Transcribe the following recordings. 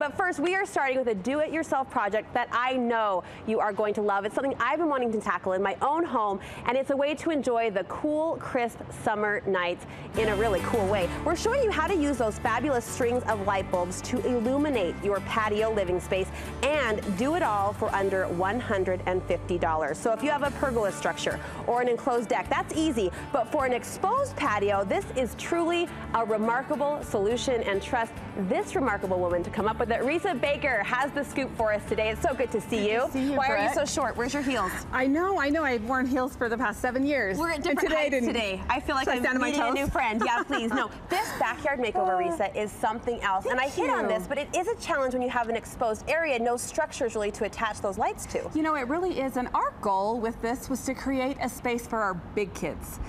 But first, we are starting with a do-it-yourself project that I know you are going to love. It's something I've been wanting to tackle in my own home, and it's a way to enjoy the cool, crisp summer nights in a really cool way. We're showing you how to use those fabulous strings of light bulbs to illuminate your patio living space and do it all for under $150. So if you have a pergola structure or an enclosed deck, that's easy. But for an exposed patio, this is truly a remarkable solution, and trust this remarkable woman to come up with it. Risa Baker has the scoop for us today. It's so good to see you. Why are you so short? Where's your heels? I know. I've worn heels for the past 7 years. We're at different heights today. I feel like I'm meeting a new friend. Yeah, please. No, this backyard makeover, Risa, is something else. And I hit on this, but it is a challenge when you have an exposed area, no structures really to attach those lights to. You know, it really is. And our goal with this was to create a space for our big kids.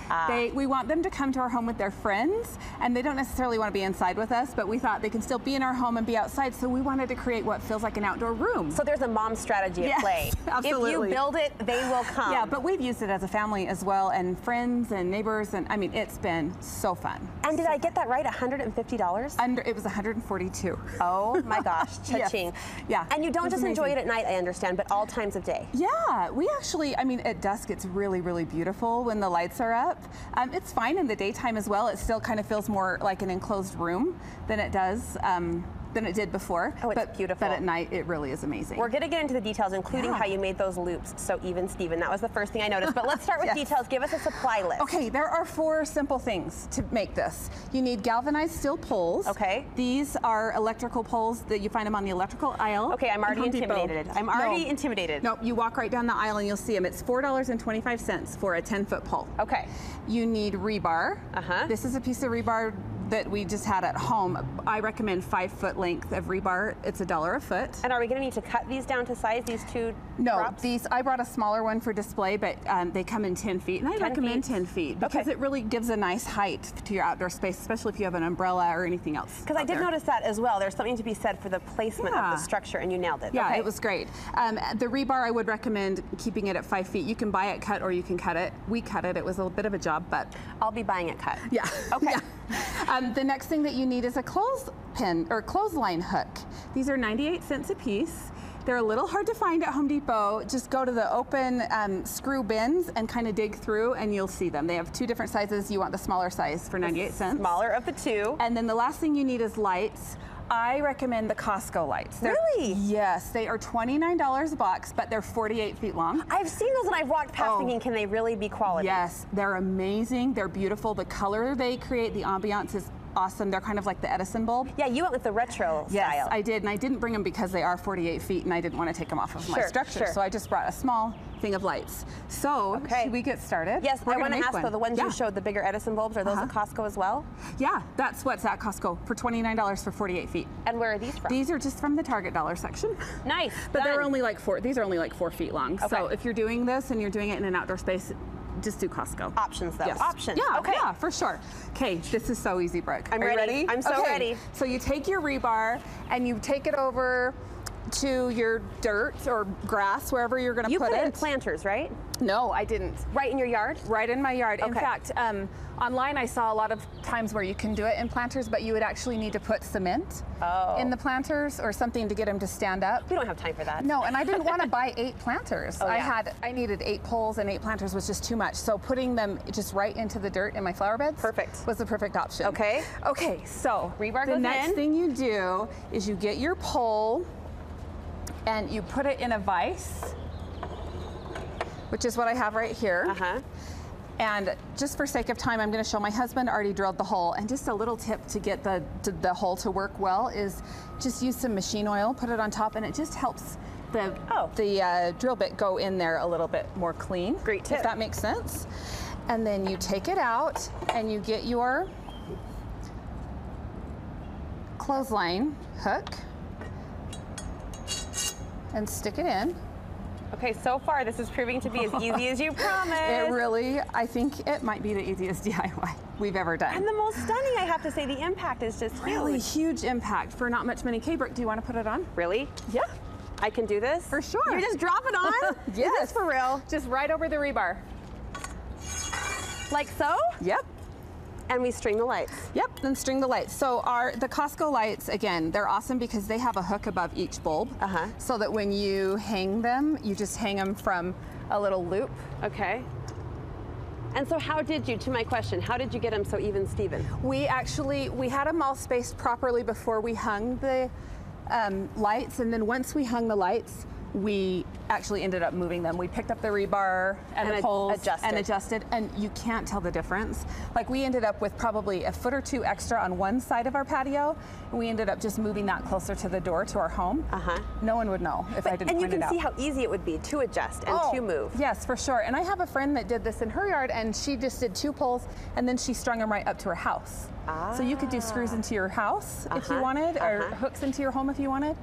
We want them to come to our home with their friends, and they don't necessarily want to be inside with us, but we thought they can still be in our home and be outside, so we wanted to create what feels like an outdoor room. So there's a mom strategy at play. Absolutely. If you build it, they will come. Yeah, but we've used it as a family as well, and friends and neighbors, and I mean, it's been so fun. And did I get that right, $150? It was $142. Oh my gosh, cha-ching. Yeah. And you don't just enjoy it at night, I understand, but all times of day. Yeah, we actually, I mean, at dusk it's really, really beautiful when the lights are up. It's fine in the daytime as well. It still kind of feels more like an enclosed room than it does. Than it did before. Oh, it's beautiful. But at night, it really is amazing. We're going to get into the details, including how you made those loops so even Steven. That was the first thing I noticed. But let's start with details. Give us a supply list. Okay, there are 4 simple things to make this. You need galvanized steel poles. Okay. These are electrical poles that you find them on the electrical aisle. Okay, I'm already intimidated. I'm already intimidated. No, you walk right down the aisle and you'll see them. It's $4.25 for a 10-foot pole. Okay. You need rebar. This is a piece of rebar that we just had at home. I recommend 5-foot length of rebar. It's $1 a foot. And are we going to need to cut these down to size, these two drops? These, I brought a smaller one for display, but they come in 10 feet, and I recommend 10 feet because it really gives a nice height to your outdoor space, especially if you have an umbrella or anything else. Because I did notice that as well. There's something to be said for the placement of the structure, and you nailed it. Yeah, it was great. The rebar, I would recommend keeping it at 5 feet. You can buy it cut or you can cut it. We cut it. It was a bit of a job, but I'll be buying it cut. Yeah. Okay. The next thing that you need is a clothesline hook. These are 98 cents a piece. They're a little hard to find at Home Depot. Just go to the open screw bins and kind of dig through and you'll see them. They have 2 different sizes. You want the smaller size for 98 cents. Smaller of the 2. And then the last thing you need is lights. I recommend the Costco lights. Really? Yes, they are $29 a box, but they're 48 feet long. I've seen those and I've walked past thinking, can they really be quality? Yes, they're amazing. They're beautiful. The color they create, the ambiance is awesome. They're kind of like the Edison bulb. Yeah, you went with the retro style. Yes, I did, and I didn't bring them because they are 48 feet and I didn't want to take them off of my structure. So I just brought a small thing of lights. So, should we get started? Yes, I want to ask though, the ones you showed, the bigger Edison bulbs, are those at Costco as well? Yeah, that's what's at Costco for $29 for 48 feet. And where are these from? These are just from the Target dollar section. Nice. But they're only like these are only like 4 feet long. So if you're doing this and you're doing it in an outdoor space, just do Costco. Options though. Yes. Options. Yeah, okay. Yeah, for sure. Okay, this is so easy, Brooke. I'm ready. I'm so ready. So you take your rebar and you take it over to your dirt or grass, wherever you're going to put it. You put it in planters, right? No, I didn't. Right in your yard? Right in my yard. In fact, online I saw a lot of times where you can do it in planters, but you would actually need to put cement in the planters or something to get them to stand up. We don't have time for that. No, and I didn't want to buy 8 planters. I needed 8 poles, and 8 planters was just too much. So putting them just right into the dirt in my flower beds was the perfect option. Okay. Okay, so rebar goes in. The next thing you do is you get your pole and you put it in a vise, which is what I have right here. And just for sake of time, I'm going to show my husband already drilled the hole. And just a little tip to get the hole to work well is just use some machine oil, put it on top, and it just helps the drill bit go in there a little bit more clean. Great tip. If that makes sense. And then you take it out and you get your clothesline hook and stick it in. Okay, so far this is proving to be as easy as you promised. It really, I think it might be the easiest DIY we've ever done. And the most stunning, I have to say. The impact is just really huge impact for not much money. Okay, Brooke, do you want to put it on? Really? Yeah. I can do this? For sure. You just drop it on? Yes. Is this for real? Just right over the rebar. Like so? Yep. And we string the lights. Yep, then string the lights. So the Costco lights, again, they're awesome because they have a hook above each bulb. So that when you hang them, you just hang them from a little loop. Okay. And so how did you, to my question, how did you get them so even Steven? We had them all spaced properly before we hung the lights, and then once we hung the lights, we actually ended up moving them. We picked up the rebar and the poles and adjusted, and you can't tell the difference. Like, we ended up with probably a foot or two extra on one side of our patio, and we ended up just moving that closer to the door to our home. No one would know if I didn't point it out. And you can see how easy it would be to adjust and to move. Yes, for sure. And I have a friend that did this in her yard, and she just did 2 poles, and then she strung them right up to her house. So you could do screws into your house if you wanted, or hooks into your home if you wanted.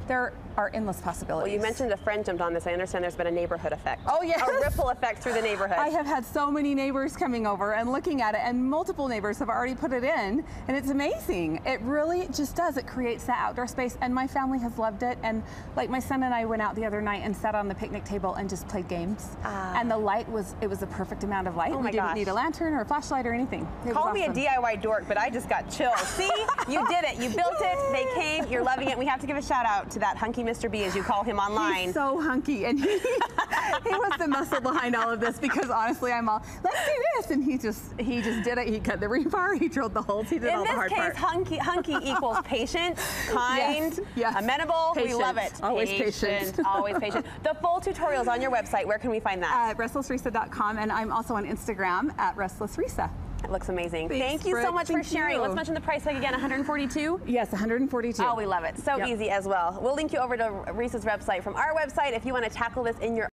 There are endless possibilities. Well, you mentioned a friend jumped on this. I understand there's been a neighborhood effect. Oh, yes. A ripple effect through the neighborhood. I have had so many neighbors coming over and looking at it, and multiple neighbors have already put it in, and it's amazing. It really just does. It creates that outdoor space, and my family has loved it. And like, my son and I went out the other night and sat on the picnic table and just played games. And the light it was a perfect amount of light. Oh, we didn't need a lantern or a flashlight or anything. Call me a DIY dork, but I just got chills. See, you did it. You built it. They came. You're loving it. We have to give a shout out to that hunky Mr. B, as you call him online. He's so hunky, and he was the muscle behind all of this, because honestly, I'm all, let's do this, and he just did it. He cut the rebar, he drilled the holes, he did all the hard part. In this case, hunky equals patient, kind, amenable. Patient. We love it. Always patient. Always patient. The full tutorial's on your website. Where can we find that? RestlessRisa.com, and I'm also on Instagram at RestlessRisa. It looks amazing. Thanks, Thank you so much for sharing. Let's mention the price tag again, $142? Yes, $142. Oh, we love it. So easy as well. We'll link you over to Risa's website from our website if you want to tackle this in your